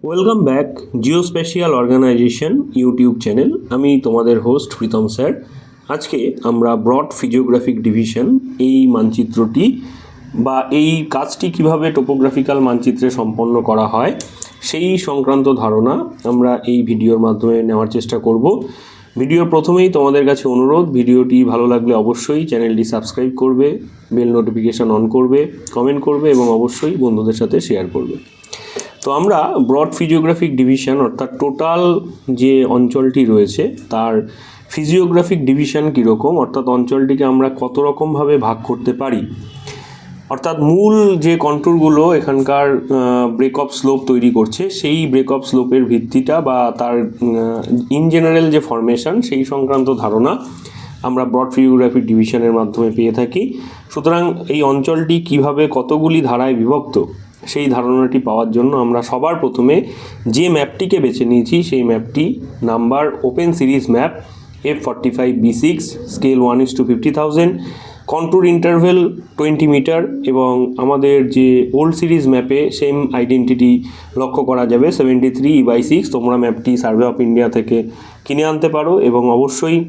Welcome back geospatial organization YouTube channel. আমি তোমাদের host Pritam sir. আজকে আমরা ব্রড ফিজিওগ্রাফিক ডিভিশন এই মানচিত্রটি বা এই কাজটি কিভাবে টোপোগ্রাফিক্যাল মানচিত্রে সম্পন্ন করা হয় সেই সংক্রান্ত ধারণা আমরা এই ভিডিওর মাধ্যমে নেওয়ার চেষ্টা করব। ভিডিওর প্রথমেই তোমাদের কাছে অনুরোধ, ভিডিওটি ভালো লাগলে অবশ্যই চ্যানেলটি সাবস্ক্রাইব করবে, বেল নোটিফিকেশান অন করবে, কমেন্ট করবে এবং অবশ্যই বন্ধুদের সাথে শেয়ার করবে। তো আমরা ব্রড ফিজিওগ্রাফিক ডিভিশন অর্থাৎ টোটাল যে অঞ্চলটি রয়েছে তার ফিজিওগ্রাফিক ডিভিশন কীরকম, অর্থাৎ অঞ্চলটিকে আমরা কত রকমভাবে ভাগ করতে পারি, অর্থাৎ মূল যে কন্ট্যুরগুলো এখানকার ব্রেক অফ স্লোপ তৈরি করছে সেই ব্রেক অফ স্লোপের ভিত্তিটা বা তার ইন জেনারেল যে ফরমেশন সেই সংক্রান্ত ধারণা আমরা ব্রড ফিজিওগ্রাফিক ডিভিশনের মাধ্যমে পেয়ে থাকি। সুতরাং এই অঞ্চলটি কিভাবে কতগুলি ধারায় বিভক্ত সেই ধারণাটি পাওয়ার জন্য আমরা সবার প্রথমে যে ম্যাপটিকে বেছে নিয়েছি সেই ম্যাপটি number open series map F45B6, scale 1:50,000, contour interval 20 metre এবং আমাদের যে ওল্ড সিরিজ ম্যাপে সেম আইডেন্টিটি লক্ষ্য করা যাবে 73E/6। তোমরা ম্যাপটি সার্ভে অফ ইন্ডিয়া থেকে কিনে আনতে পারো এবং অবশ্যই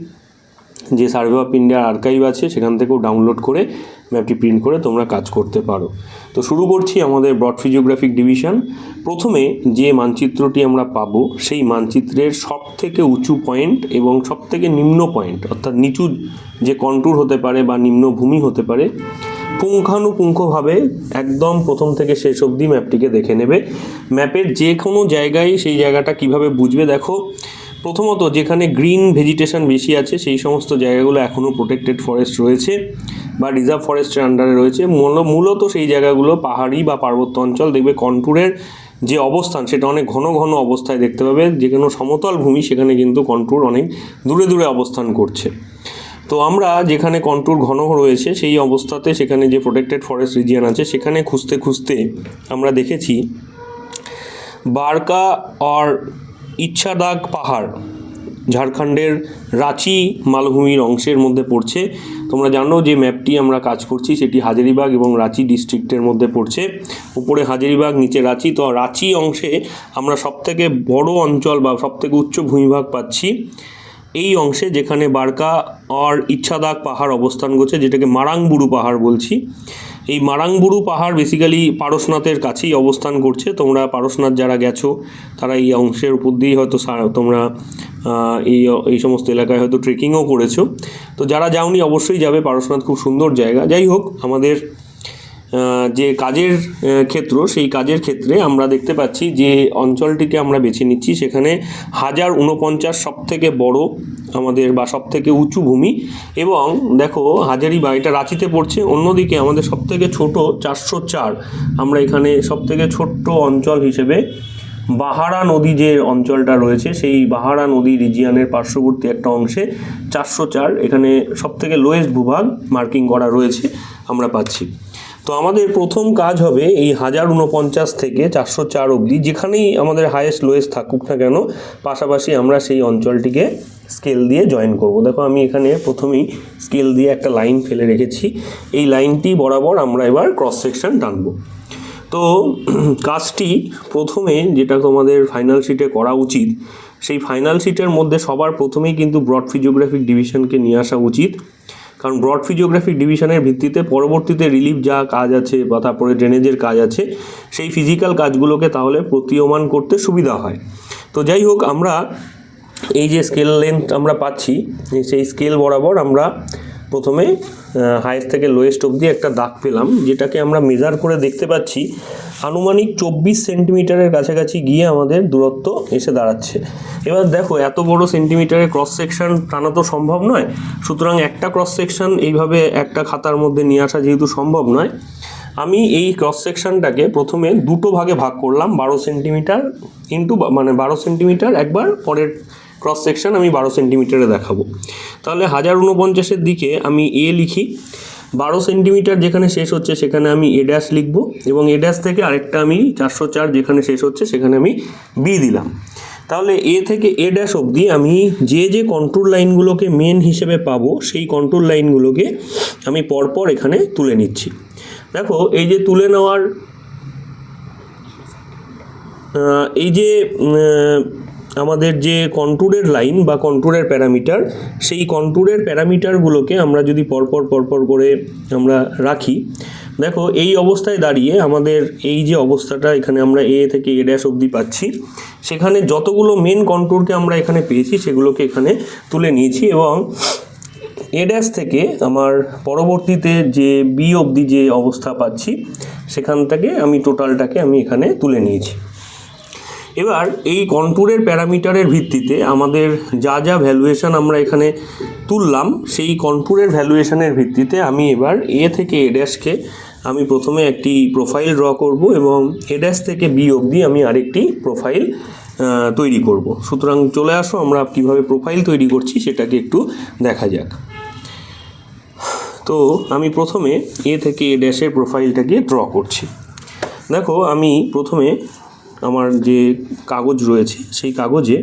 যে সার্ভে অফ ইন্ডিয়ার আর্কাইভ আছে সেখান থেকেও ডাউনলোড করে ম্যাপটি প্রিন্ট করে তোমরা কাজ করতে পারো। তো শুরু করছি আমাদের ব্রড ফিজিওগ্রাফিক ডিভিশন। প্রথমে যে মানচিত্রটি আমরা পাবো সেই মানচিত্রের সবথেকে উঁচু পয়েন্ট এবং সবথেকে নিম্ন পয়েন্ট, অর্থাৎ নিচু যে কন্ট্যুর হতে পারে বা নিম্নভূমি হতে পারে, পুঙ্খানুপুঙ্খভাবে একদম প্রথম থেকে শেষ অবধি ম্যাপটিকে দেখে নেবে। ম্যাপের যে কোনো জায়গায় সেই জায়গাটা কিভাবে বুঝবে দেখো। প্রথমত যেখানে গ্রিন ভেজিটেশন বেশি আছে সেই সমস্ত জায়গাগুলো এখনও প্রোটেক্টেড ফরেস্ট রয়েছে বা রিজার্ভ ফরেস্টের আন্ডারে রয়েছে। মূলত সেই জায়গাগুলো পাহাড়ি বা পার্বত্য অঞ্চল। দেখবে কন্ট্যুরের যে অবস্থান সেটা অনেক ঘন ঘন অবস্থায় দেখতে পাবে। যে কোনো সমতল ভূমি সেখানে কিন্তু কন্ট্যুর অনেক দূরে দূরে অবস্থান করছে। তো আমরা যেখানে কন্ট্যুর ঘন রয়েছে সেই অবস্থাতে সেখানে যে প্রোটেক্টেড ফরেস্ট রিজিয়ন আছে সেখানে খুঁজতে খুঁজতে আমরা দেখেছি বারকা আর ইচ্ছাদাগ পাহাড় ঝাড়খণ্ডের রাঁচি মালভূমির অংশের মধ্যে পড়ছে। তোমরা জানো যে ম্যাপটি আমরা কাজ করছি সেটি হাজারিবাগ এবং রাঁচি ডিস্ট্রিক্টের মধ্যে পড়ছে। উপরে হাজারিবাগ, নিচে রাঁচি। তো রাঁচি অংশে আমরা সবথেকে বড় অঞ্চল বা সবথেকে উচ্চ ভূমিভাগ পাচ্ছি এই অংশে, যেখানে বারকা আর ইচ্ছাদাগ পাহাড় অবস্থান করছে, যেটাকে মারাংবুরু পাহাড় বলছি। এই মারাংবুরু পাহাড় বেসিক্যালি পারশনাথের কাছেই অবস্থান করছে। তোমরা পারশনাথ যারা গেছো তারা এই অংশের উপর দিয়েই হয়তো তোমরা এই সমস্ত এলাকায় হয়তো ট্রেকিংও করেছো। তো যারা যাওনি অবশ্যই যাবে, পারশনাথ খুব সুন্দর জায়গা। যাই হোক, আমাদের যে কাজের ক্ষেত্র সেই কাজের ক্ষেত্রে আমরা দেখতে পাচ্ছি যে অঞ্চলটিকে আমরা বেছে নিচ্ছি সেখানে 1049 সবথেকে বড় আমাদের বা সবথেকে উঁচু ভূমি। এবং দেখো হাজারিবাগ এটা রাঁচিতে পড়ছে, অন্যদিকে আমাদের সবথেকে ছোট 404, আমরা এখানে সবথেকে ছোট্ট অঞ্চল হিসেবে বাহারা নদী যে অঞ্চলটা রয়েছে সেই বাহারা নদী রিজিয়নের পার্শ্ববর্তী একটা অংশে 404, এখানে সবথেকে লোয়েস্ট ভূভাগ মার্কিং করা রয়েছে আমরা পাচ্ছি। তো আমাদের প্রথম কাজ হবে এই 1049 থেকে 404 অবধি যেখানেই আমাদের হায়েস্ট লোয়েস্ট থাকুক না কেন, পাশাপাশি আমরা সেই অঞ্চলটিকে স্কেল দিয়ে জয়েন করব। দেখো আমি এখানে প্রথমেই স্কেল দিয়ে একটা লাইন ফেলে রেখেছি। এই লাইনটি বরাবর আমরা এবার ক্রস সেকশন টানবো। তো কাজটি প্রথমে যেটা তোমাদের ফাইনাল শিটে করা উচিত, সেই ফাইনাল শিটের মধ্যে সবার প্রথমেই কিন্তু ব্রড ফিজিওগ্রাফিক ডিভিশনকে নিয়ে আসা উচিত। কারণ ব্রড ফিজিওগ্রাফিক ডিভিশনের ভিত্তিতে পরবর্তীতে রিলিফ যা কাজ আছে বা তারপরে ড্রেনেজের কাজ আছে সেই ফিজিক্যাল কাজগুলোকে তাহলে প্রতীয়মান করতে সুবিধা হয়। তো যাই হোক, আমরা এই যে স্কেল লেন্থ আমরা পাচ্ছি সেই স্কেল বরাবর আমরা প্রথমে হাইয়েস্ট থেকে লোয়েস্ট অবধি একটা দাগ পেলাম, যেটাকে আমরা মেজার করে দেখতে পাচ্ছি আনুমানিক 24 সেন্টিমিটারের কাছাকাছি গিয়ে আমাদের দূরত্ব এসে দাঁড়াচ্ছে। এবার দেখো এত বড় সেন্টিমিটারের ক্রস সেকশন টানা তো সম্ভব নয়, সুতরাং একটা ক্রস সেকশন এইভাবে একটা খাতার মধ্যে নিয়ে আসা যেহেতু সম্ভব নয়, আমি এই ক্রস সেকশনটাকে প্রথমে দুটো ভাগে ভাগ করলাম। 12 সেন্টিমিটার ইন্টু 12 সেন্টিমিটার, একবার পরের ক্রস সেকশন আমি 12 সেন্টিমিটারে দেখাবো। তাহলে 1049-এর দিকে আমি এ লিখি, 12 সেন্টিমিটার যেখানে শেষ হচ্ছে সেখানে আমি এ ড্যাশ লিখবো এবং এ ড্যাশ থেকে আরেকটা আমি 404 যেখানে শেষ হচ্ছে সেখানে আমি বি দিলাম। তাহলে এ থেকে এ ড্যাশ অবধি আমি যে যে কন্ট্যুর লাইনগুলোকে মেন হিসেবে পাবো সেই কন্ট্যুর লাইনগুলোকে আমি পরপর এখানে তুলে নিচ্ছি। দেখো এই যে তুলে নেওয়ার এই যে আমাদের যে কন্ট্যুরের লাইন বা কন্ট্যুরের প্যারামিটার, সেই কন্ট্যুরের প্যারামিটারগুলোকে আমরা যদি পরপর করে আমরা রাখি, দেখো এই অবস্থায় দাঁড়িয়ে আমাদের এই যে অবস্থাটা এখানে আমরা এ থেকে এ ড্যাশ অবধি পাচ্ছি, সেখানে যতগুলো মেন কন্ট্যুরকে আমরা এখানে পেয়েছি সেগুলোকে এখানে তুলে নিয়েছি, এবং এ ড্যাশ থেকে আমার পরবর্তীতে যে বি অবধি যে অবস্থা পাচ্ছি সেখান থেকে আমি টোটালটাকে আমি এখানে তুলে নিয়েছি। এবার এই কন্ট্যুরের প্যারামিটারের ভিত্তিতে আমাদের যা যা ভ্যালুয়েশন আমরা এখানে তুললাম, সেই কন্ট্যুরের ভ্যালুয়েশনের ভিত্তিতে আমি এবার এ থেকে এ ড্যাশকে আমি প্রথমে একটি প্রোফাইল ড্র করব, এবং এ ড্যাশ থেকে বি অবধি আমি আরেকটি প্রোফাইল তৈরি করব। সুতরাং চলে আসো আমরা কিভাবে প্রোফাইল তৈরি করছি সেটাকে একটু দেখা যাক। তো আমি প্রথমে এ থেকে এ ড্যাশের প্রোফাইলটাকে ড্র করছি। দেখো আমি প্রথমে আমার যে কাগজ রয়েছে সেই কাগজে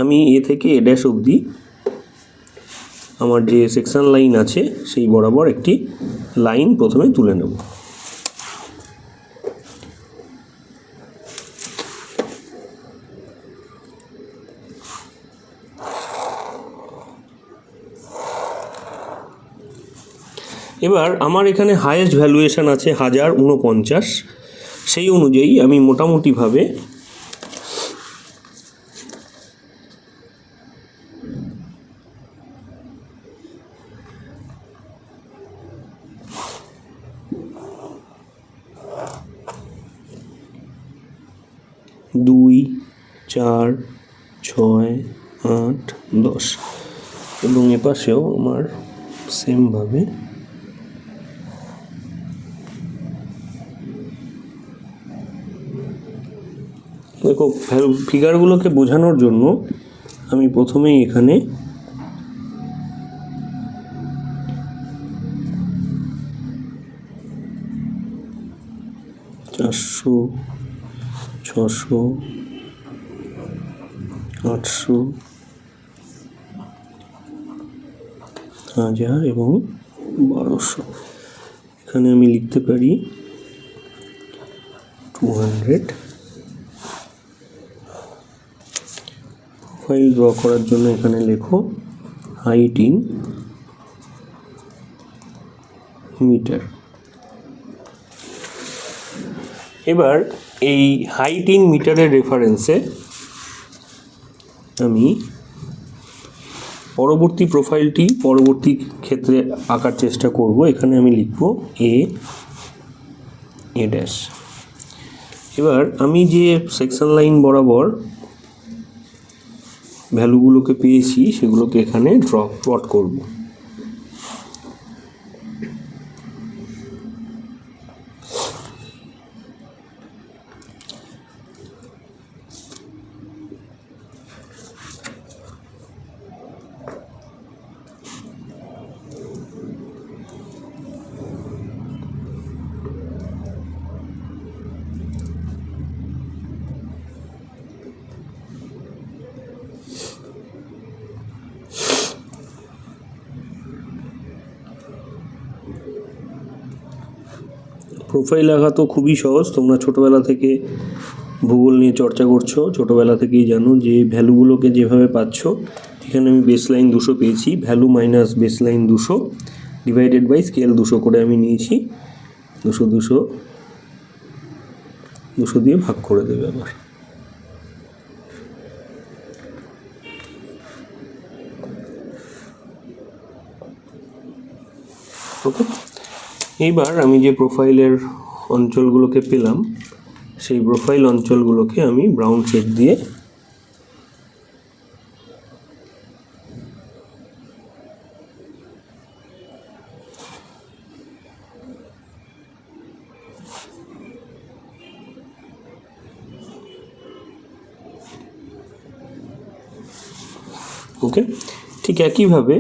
আমি এ থেকে এ ড্যাশ অবধি আমার যে সেকশন লাইন আছে সেই বরাবর একটি লাইন প্রথমে তুলে নেব। এবার আমার এখানে হায়েস্ট ভ্যালুয়েশন আছে 1049, সেই অনুযায়ী আমি মোটামুটিভাবে দুই, 4, 6, 8, 10 এবং এপাশেও আমার সেমভাবে দেখো ফিগারগুলোকে বোঝানোর জন্য আমি প্রথমেই এখানে 400, 600, 800, 1000 এবং 1200 এখানে আমি লিখতে পারি 200। প্রোফাইল ড্র করার জন্য এখানে লেখো হাইট ইন মিটার। এবার এই হাইট ইন মিটারের রেফারেন্সে আমি পরবর্তী প্রোফাইলটি পরবর্তী ক্ষেত্রে আঁকার চেষ্টা করব। এখানে আমি লিখব এ ড্যাশ। এবার আমি যে সেকশন লাইন বরাবর ভ্যালুগুলোকে পেয়েছি সেগুলোকে এখানে প্লট করব। প্রোফাইল আঁকা তো খুবই সহজ, তোমরা ছোটোবেলা থেকে ভূগোল নিয়ে চর্চা করছো, ছোটোবেলা থেকেই জানো যে ভ্যালুগুলোকে যেভাবে পাচ্ছ, এখানে আমি বেসলাইন 200 পেয়েছি, value minus baseline 200 divided by scale 200 করে আমি নিয়েছি, 200 দিয়ে ভাগ করে দেবে আবার। ওকে, এইবার আমি যে প্রোফাইলের অঞ্চলগুলোকে পেলাম সেই প্রোফাইল অঞ্চলগুলোকে আমি ব্রাউন শেড দিয়ে ওকে, ঠিক একইভাবে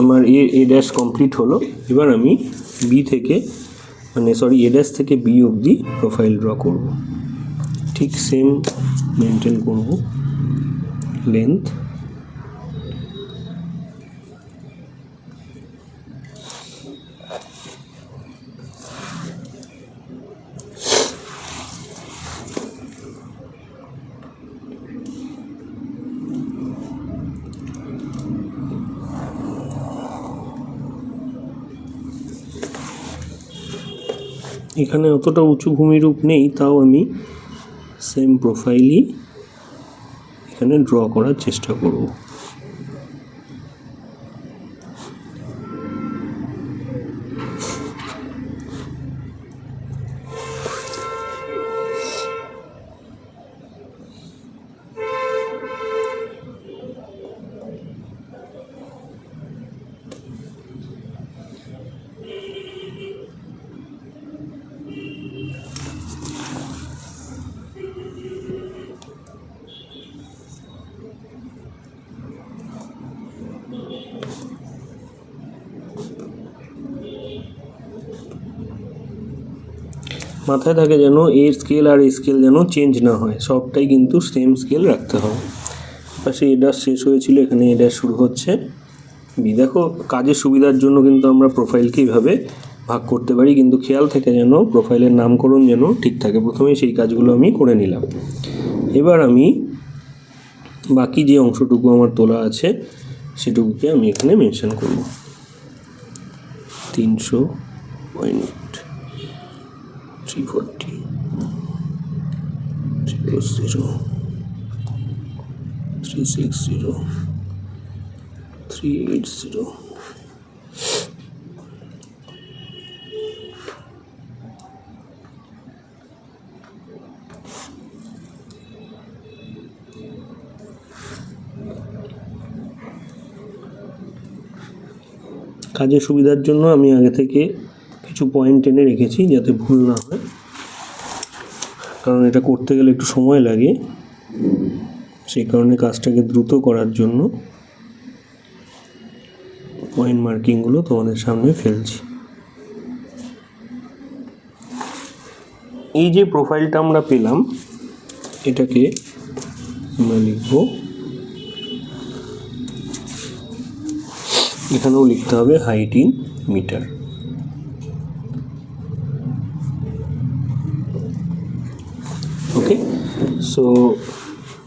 আমার এ ড্যাশ কমপ্লিট হলো। এবার আমি এ ড্যাশ থেকে বি অবধি প্রোফাইল ড্র করব। ঠিক সেম মেনটেন করব লেন্থ। এখানে অতটা উঁচু ভূমিরূপ নেই, তাও আমি সেম প্রোফাইলই এখানে ড্র করার চেষ্টা করব। মাথায় থাকে যেন এর স্কেল আর এই স্কেল যেন চেঞ্জ না হয়, সবটাই কিন্তু সেম স্কেল রাখতে হবে। পাশে এ ড্যাশ শেষ হয়েছিল, এখানে এ ড্যাশ শুরু হচ্ছে বি। দেখো কাজের সুবিধার জন্য কিন্তু আমরা প্রোফাইলকে এইভাবে ভাগ করতে পারি, কিন্তু খেয়াল থেকে যেন প্রোফাইলের নামকরণ যেন ঠিক থাকে। প্রথমে সেই কাজগুলো আমি করে নিলাম। এবার আমি বাকি যে অংশটুকু আমার তোলা আছে সেটুকুকে আমি এখানে মেনশন করব। 300.340 360 380। কাজের সুবিধার জন্য আমি আগে থেকে কিছু পয়েন্ট টেনে রেখেছি যাতে ভুল না হয়, কারণ এটা করতে গেলে একটু সময় লাগে। সেই কারণে কাজটাকে দ্রুত করার জন্য পয়েন্ট মার্কিংগুলো তোমাদের সামনে ফেলছি। এই যে প্রোফাইলটা আমরা পেলাম, এটাকে আমরা লিখব, এখানেও লিখতে হবে height in metre. Okay, so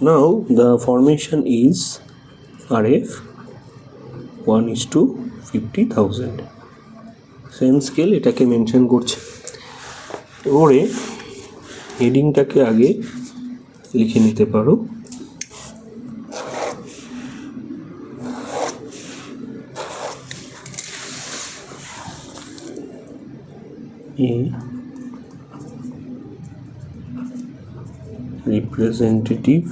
now the formation is RF 1:50,000, same scale এটাকে মেনশন করছে। এবারে হেডিংটাকে আগে লিখে নিতে পারো, রিপ্রেজেন্টেটিভ।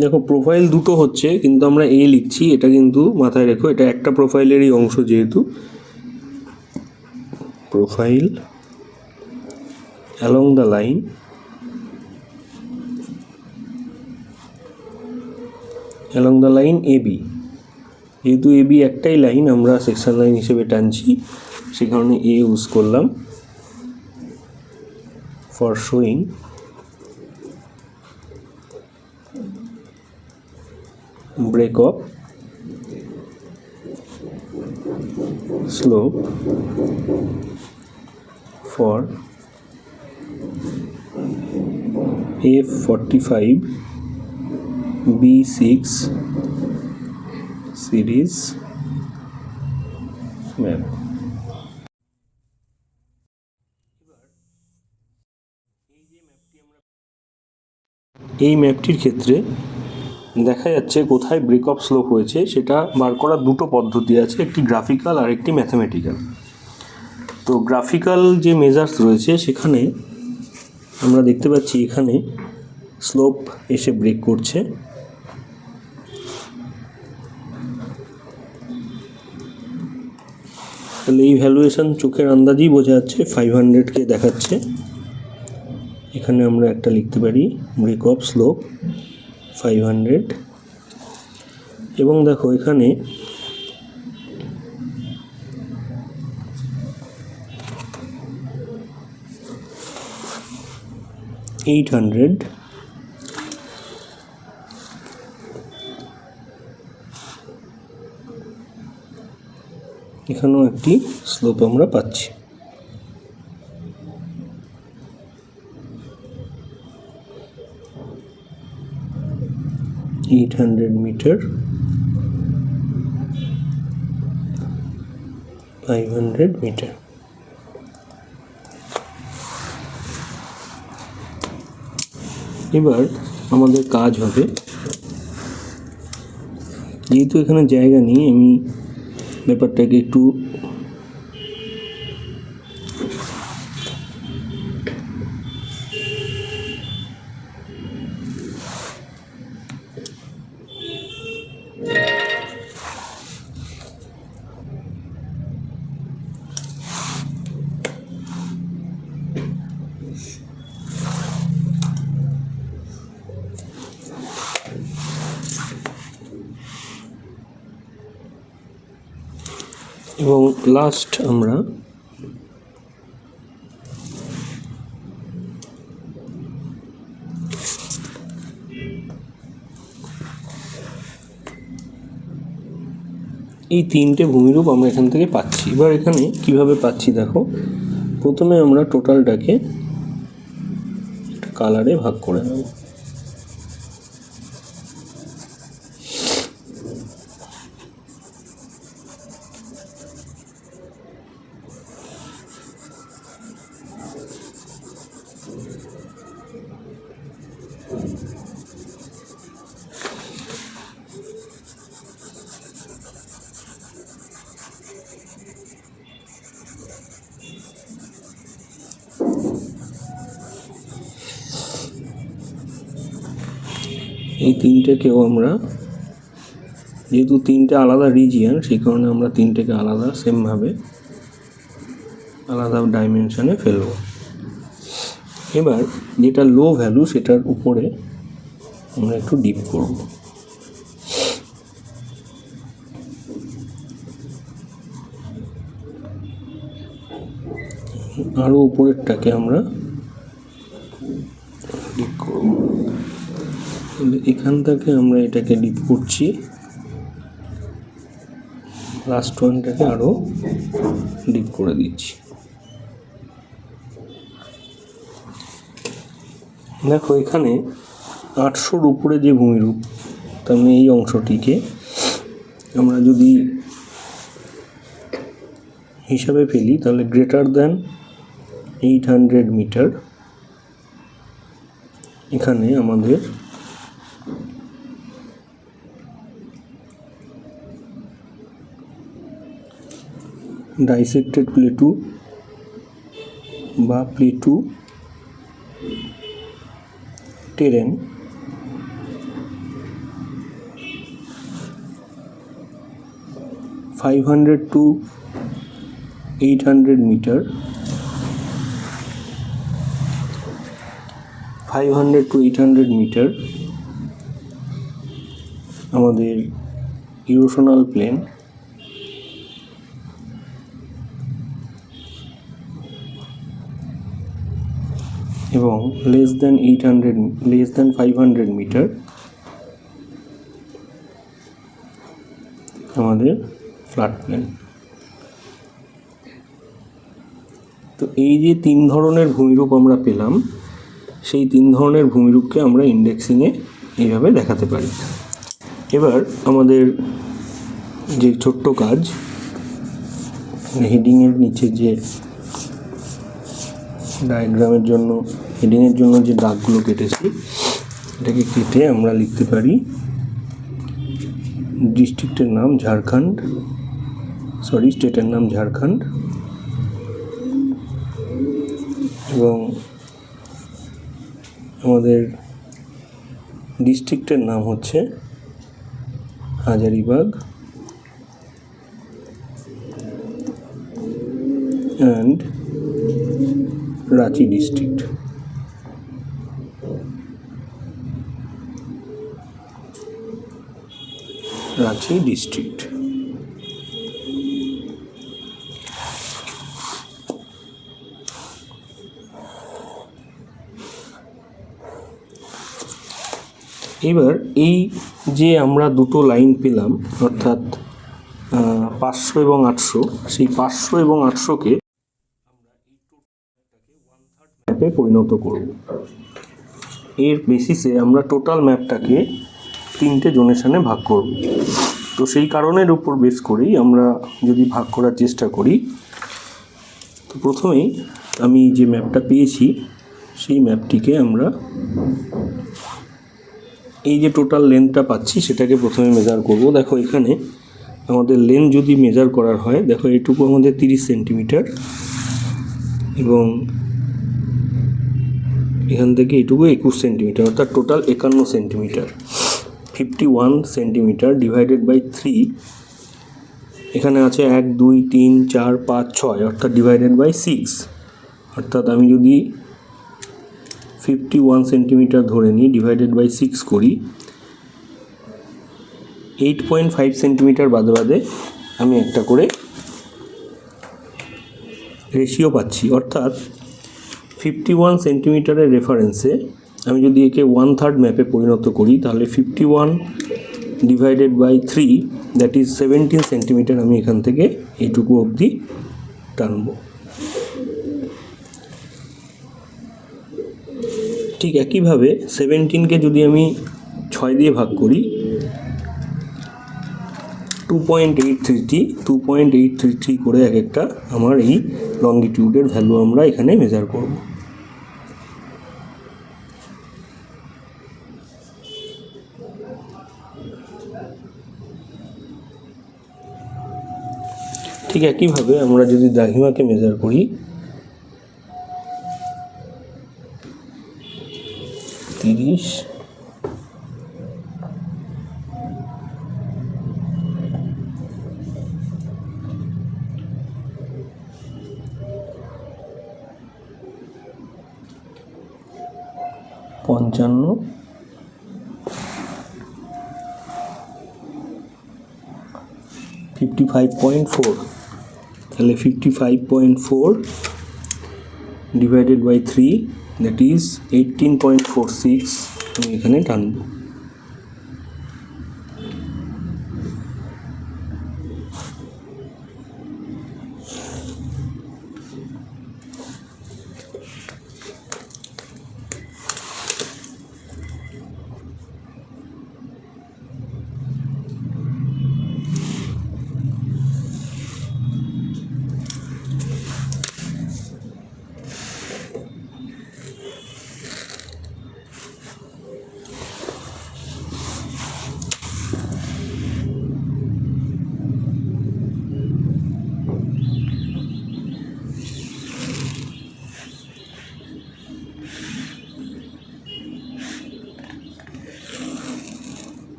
দেখো প্রোফাইল দুটো হচ্ছে কিন্তু আমরা এ লিখছি, এটা কিন্তু মাথায় রেখো এটা একটা প্রোফাইলেরই অংশ, যেহেতু profile along the line AB। যেহেতু AB একটাই লাইন আমরা সেকশন লাইন হিসেবে টানছি, সে কারণে এ ইউজ করলাম। For showing breakup slope for F45 B6 series map। এই ম্যাপটির ক্ষেত্রে দেখা যাচ্ছে কোথায় ব্রেকআপ স্লোপ হয়েছে সেটা বার করার দুটো পদ্ধতি আছে, একটি গ্রাফিক্যাল আর একটি ম্যাথামেটিক্যাল। তো গ্রাফিক্যাল যে মেজার্স রয়েছে সেখানে আমরা দেখতে পাচ্ছি এখানে স্লোপ এসে ব্রেক করছে, তাহলে এই ভ্যালুয়েশন চোখের আন্দাজেই বোঝা যাচ্ছে 500কে দেখাচ্ছে। এখানে আমরা একটা লিখতে পারি ব্রেকআপ স্লোপ 500। এবং দেখো এখানে $800 এখানেও একটি স্লোপ আমরা পাচ্ছি। $800 মিটার 500 মিটার। এবার আমাদের কাজ হবে, যেহেতু এখানে জায়গা নেই, আমি ব্যাপারটাকে একটু এবং লাস্ট আমরা এই তিনটে ভূমিরূপ আমরা এখান থেকে পাচ্ছি। এবার এখানে কিভাবে পাচ্ছি দেখো, প্রথমে আমরা টোটালটাকে একটা কালারে ভাগ করে নেব। এই তিনটেকেও আমরা, যেহেতু তিনটে আলাদা রিজিয়ন, সেই কারণে আমরা তিনটেকে আলাদা সেমভাবে আলাদা ডাইমেনশনে ফেলব। এবার যেটা লো ভ্যালু সেটার উপরে আমরা একটু ডিপ করব। আরও উপরেরটাকে আমরা ডিপ করব। এখান থেকে আমরা এটাকে ডিপ করছি, লাস্ট ওয়ানটাকে আরও ডিপ করে দিচ্ছি। দেখো এখানে 800-র উপরে যে ভূমিরূপ, তার মানে এই অংশটিকে আমরা যদি হিসাবে ফেলি তাহলে গ্রেটার দ্যান 800 মিটার এখানে আমাদের ডাইসেক্টেড প্লেটু বা plateau terrain (500 to 800 metre, 500 to 800 metre আমাদের ইরোশনাল প্লেন, এবং লেস দেন 500 মিটার আমাদের ফ্ল্যাট প্লেন। তো এই যে তিন ধরনের ভূমিরূপ আমরা পেলাম, সেই তিন ধরনের ভূমিরূপকে আমরা ইন্ডেক্সিংয়ে এইভাবে দেখাতে পারি। এবার আমাদের যে ছোট্ট কাজ, হেডিংয়ের নিচে যে ডায়াগ্রামের জন্য, হেডিংয়ের জন্য যে দাগগুলো কেটেছি, এটাকে কেটে আমরা লিখতে পারি ডিস্ট্রিক্টের নাম ঝাড়খণ্ড, স্টেটের নাম ঝাড়খণ্ড, এবং আমাদের ডিস্ট্রিক্টের নাম হচ্ছে Hazaribagh and Ranchi district. Ranchi district. এবার এই যে আমরা দুটো লাইন পেলাম, অর্থাৎ 500 এবং 800, সেই 500 এবং 800কে আমরা এই টোটালটাকে 1/3 ম্যাপে পরিণত করব। এর বেসিসে আমরা টোটাল ম্যাপটাকে 3টে জোনেশনে ভাগ করব। তো সেই কারণের উপর বেস করেই আমরা যদি ভাগ করার চেষ্টা করি, তো প্রথমেই আমি যে ম্যাপটা পেয়েছি সেই ম্যাপটিকে আমরা এই যে টোটাল লেন্থটা পাচ্ছি সেটাকে প্রথমে মেজার করব। দেখো এখানে আমাদের লেন্থ যদি মেজার করার হয়, দেখো এইটুকু আমাদের 30 সেন্টিমিটার এবং এখান থেকে এইটুকু 21 সেন্টিমিটার, অর্থাৎ total 51 centimetre. 51 centimetre divided by 3, এখানে আছে 1 2 3 4 5 6, অর্থাৎ ডিভাইডেড বাই 6, অর্থাৎ আমি যদি 51 সেন্টিমিটার ধরে নিই, ডিভাইডেড বাই 6 করি, 8.5 সেন্টিমিটার বাদে বাদে আমি একটা করে রেশিও পাচ্ছি। অর্থাৎ 51 সেন্টিমিটারের রেফারেন্সে আমি যদি একে 1/3 ম্যাপে পরিণত করি, তাহলে 51 divided by 3, that is 17 centimetre আমি এখান থেকে এইটুকু অবধি টানব। ঠিক একইভাবে 17কে যদি আমি 6 দিয়ে ভাগ করি, 2.833 করে এক একটা আমার এই লঙ্গিটিউডের ভ্যালু আমরা এখানে মেজার করব। ঠিক একইভাবে আমরা যদি দ্রাঘিমাকে মেজার করি, 30, 55, 55.4, তাহলে 55.4 ডিভাইডেড বাই 3, দ্যাট ইজ 18.46 আমি এখানে টানব।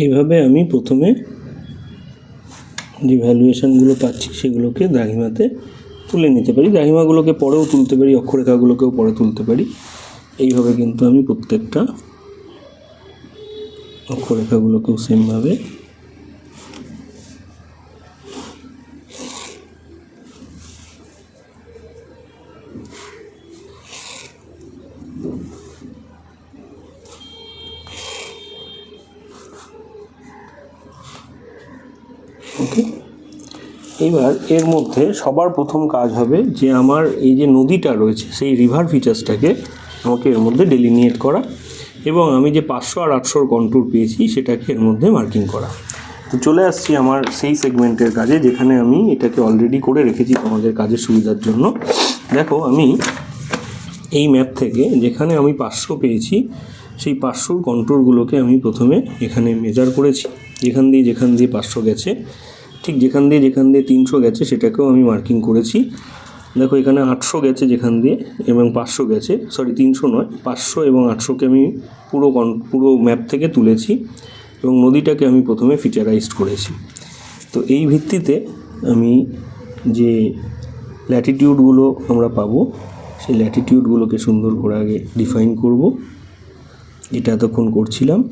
এইভাবে আমি প্রথমে যে ভ্যালুয়েশনগুলো পাচ্ছি সেগুলোকে দ্রাঘিমাতে তুলে নিতে পারি। দ্রাঘিমাগুলোকে পরেও তুলতে পারি, অক্ষরেখাগুলোকেও পরে তুলতে পারি। এইভাবে কিন্তু আমি প্রত্যেকটা অক্ষরেখাগুলোকেও সেমভাবে ওকে। এবার এর মধ্যে সবার প্রথম কাজ হবে যে আমার এই যে নদীটা রয়েছে সেই রিভার ফিচার্সটাকে আমাকে এর মধ্যে ডেলিনিয়েট করা, এবং আমি যে 500 আর 800 কন্ট্যুর পেয়েছি সেটাকে এর মধ্যে মার্কিং করা। তো চলে আসছি আমার সেই সেগমেন্টের কাজে, যেখানে আমি এটাকে অলরেডি করে রেখেছি তোমাদের কাজের সুবিধার জন্য। দেখো আমি এই ম্যাপ থেকে যেখানে আমি 500 পেয়েছি সেই 500 কন্ট্যুরগুলোকে আমি প্রথমে এখানে মেজার করেছি। যেখান দিয়ে 500 গেছে, ঠিক যেখান দিয়ে 300 গেছে সেটাকেও আমি মার্কিং করেছি। দেখো এখানে 800 গেছে যেখান দিয়ে, এবং 500 গেছে, 300 নয়, 500 এবং 800কে আমি পুরো ম্যাপ থেকে তুলেছি এবং নদীটাকে আমি প্রথমে ফিচারাইজড করেছি। তো এই ভিত্তিতে আমি যে ল্যাটিটিউডগুলো আমরা পাবো সেই ল্যাটিটিউডগুলোকে সুন্দর করে আগে ডিফাইন করব, এটা এতক্ষণ করছিলাম।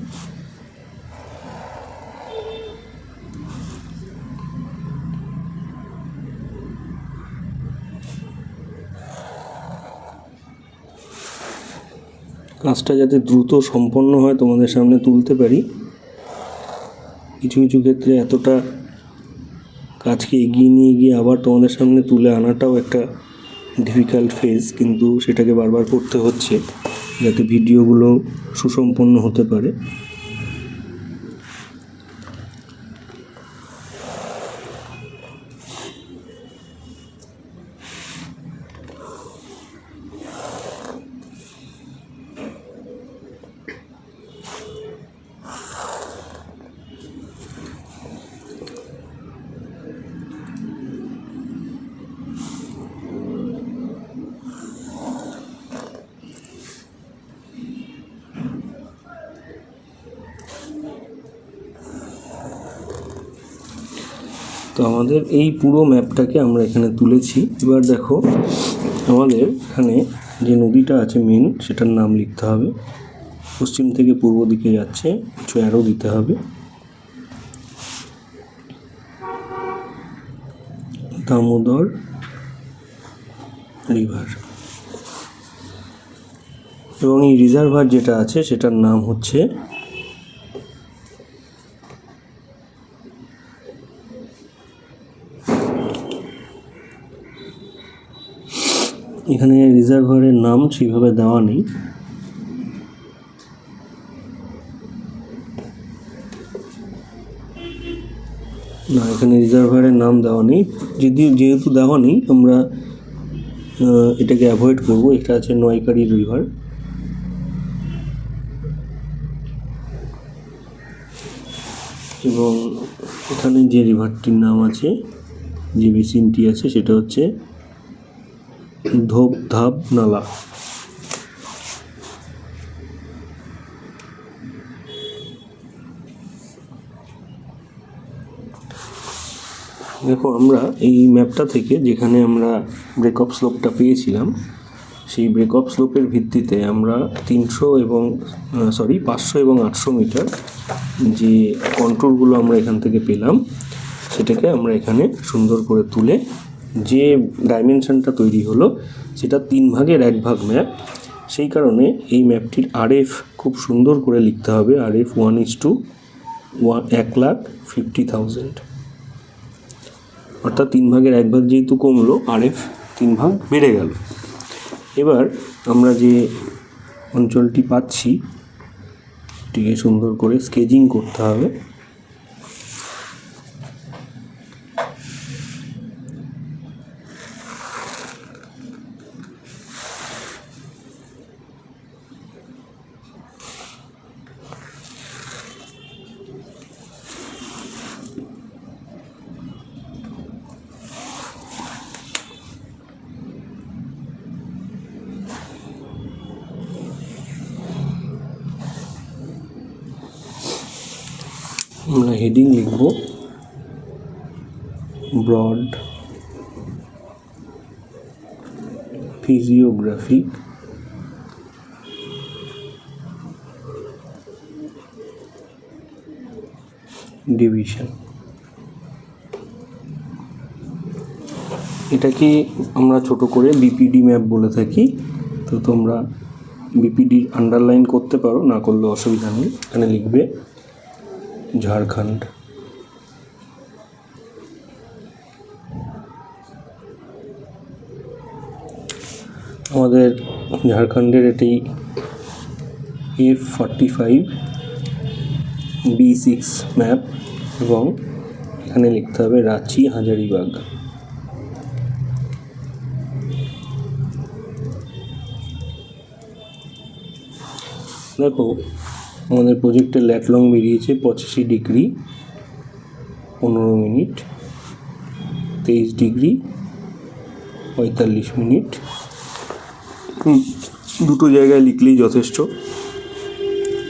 কাজটা যাতে দ্রুত সম্পন্ন হয় তোমাদের সামনে তুলতে পারি, কিছু কিছু ক্ষেত্রে এতটা কাজকে এগিয়ে নিয়ে গিয়ে আবার তোমাদের সামনে তুলে আনাটাও একটা ডিফিকাল্ট ফেজ, কিন্তু সেটাকে বারবার করতে হচ্ছে। যাতে ভিডিওগুলো সুসম্পন্ন হতে পারে। তো আমাদের এই পুরো ম্যাপটাকে আমরা এখানে তুলেছি। এবার দেখো আমাদের এখানে যে নদীটা আছে মেন, সেটার নাম লিখতে হবে। পশ্চিম থেকে পূর্ব দিকে যাচ্ছে, কিছু অ্যারো দিতে হবে। দামোদর রিভার। এবং এই রিজার্ভার যেটা আছে সেটার নাম হচ্ছে এখানে রিজার্ভারের নাম সেইভাবে দেওয়া নেই। না, এখানে রিজার্ভারের নাম দেওয়া নেই। যেহেতু দেওয়া নেই আমরা এটাকে অ্যাভয়েড করব। এটা আছে নয়কারি রিভার। এবং এখানে যে রিভারটির নাম আছে, যে বেসিনটি আছে, সেটা হচ্ছে ধোপধাপ নালা। দেখো আমরা এই ম্যাপটা থেকে যেখানে আমরা ব্রেকঅফ স্লোপটা পেয়েছিলাম, সেই ব্রেকঅফ স্লোপের ভিত্তিতে আমরা 500 এবং 800 মিটার যে কন্ট্রোলগুলো আমরা এখান থেকে পেলাম, সেটাকে আমরা এখানে সুন্দর করে তুলে যে ডাইমেনশনটা তৈরি হলো সেটা 3 ভাগের 1 ভাগ ম্যাপ। সেই কারণে এই ম্যাপটির RF খুব সুন্দর করে লিখতে হবে। RF 1:1,50,000, অর্থাৎ 3 ভাগের 1 ভাগ যেহেতু কমলো, RF 3 ভাগ বেড়ে গেল। এবার আমরা যে অঞ্চলটি পাচ্ছি এটিকে সুন্দর করে স্কেচিং করতে হবে। আমরা হেডিং লিখব ব্রড ফিজিওগ্রাফিক ডিভিশন। এটাকে আমরা ছোট করে বিপিডি ম্যাপ বলে থাকি। তো তোমরা বিপিডি আন্ডারলাইন করতে পারো, না করলে অসুবিধা নেই। এখানে লিখবে ঝাড়খণ্ড। আমাদের ঝাড়খণ্ডের এটি F45 B6 ম্যাপ এবং এখানে লিখতে হবে রাঁচি হাজারিবাগ। দেখো আমাদের প্রজেক্টের ল্যাটলং বেরিয়েছে 85 ডিগ্রি 15 মিনিট, 23 ডিগ্রি 45 মিনিট। দুটো জায়গায় লিখলেই যথেষ্ট।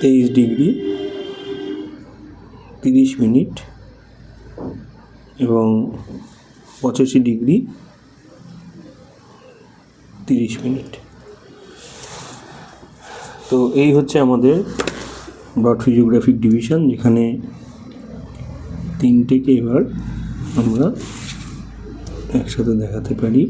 23 ডিগ্রি 30 মিনিট এবং 85 ডিগ্রি 30 মিনিট। তো এই হচ্ছে আমাদের ব্রড ফিজিওগ্রাফিক ডিভিশন, যেখানে 3টেকে এবার আমরা একসাথে দেখাতে পারি।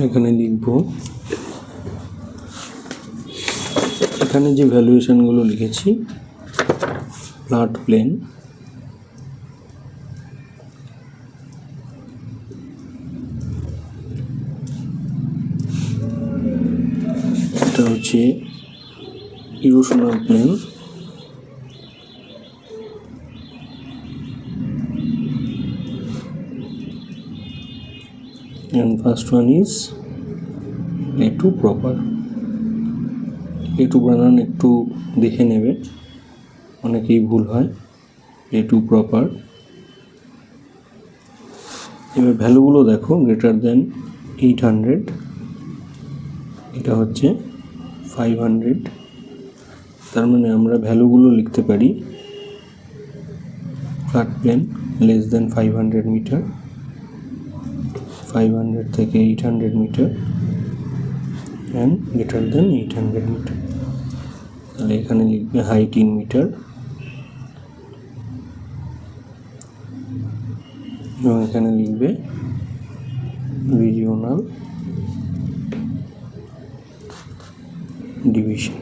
এখানে লিখব, এখানে যে ভ্যালুয়েশনগুলো লিখেছি, ফ্ল্যাট প্লেন, এটা হচ্ছে erosional plain, and first one is A2 proper. A2 বানান একটু দেখে নেবে, অনেকেই ভুল হয়। A2 proper। এবার ভ্যালুগুলো দেখো, গ্রেটার দেন 800, এটা হচ্ছে 500, তার মানে আমরা ভ্যালুগুলো লিখতে পারি flat plain less than 500 metre, 500 থেকে 800 metre and greater than 800 metre. তাহলে এখানে লিখবে হাইট ইন মিটার এবং এখানে লিখবে regional division.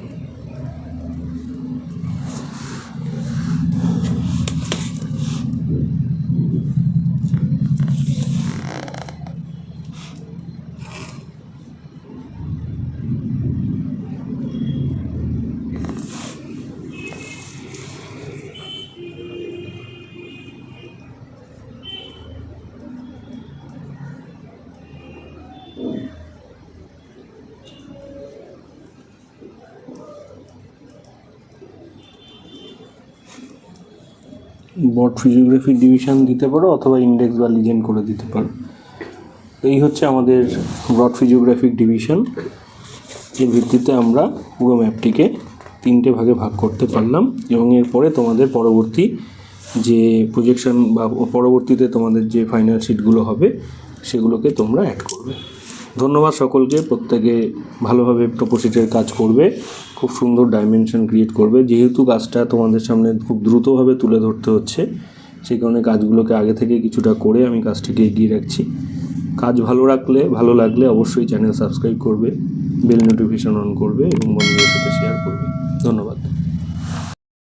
Broad physiographic division দিতে পারো অথবা ইন্ডেক্স বা লিজেন্ড করে দিতে পারো। এই হচ্ছে আমাদের ব্রড ফিজিওগ্রাফিক ডিভিশন। এর ভিত্তিতে আমরা পুরো ম্যাপটিকে 3টে ভাগে ভাগ করতে পারলাম এবং এরপরে তোমাদের পরবর্তী যে প্রজেকশন বা পরবর্তীতে তোমাদের যে ফাইনাল শিটগুলো হবে সেগুলোকে তোমরা অ্যাড করবে। ধন্যবাদ সকলকে, প্রত্যেকে ভালোভাবে টোপোশিটের কাজ করবে, খুব সুন্দর ডাইমেনশন ক্রিয়েট করবে। যেহেতু কাজটা তোমাদের সামনে খুব দ্রুতভাবে তুলে ধরতে হচ্ছে, সেই কারণে কাজগুলোকে আগে থেকে কিছুটা করে আমি কাজটিকে এগিয়ে রাখছি। কাজ ভালো লাগলে অবশ্যই চ্যানেল সাবস্ক্রাইব করবে, বেল নোটিফিকেশন অন করবে এবং বন্ধুদের সাথে শেয়ার করবে। ধন্যবাদ।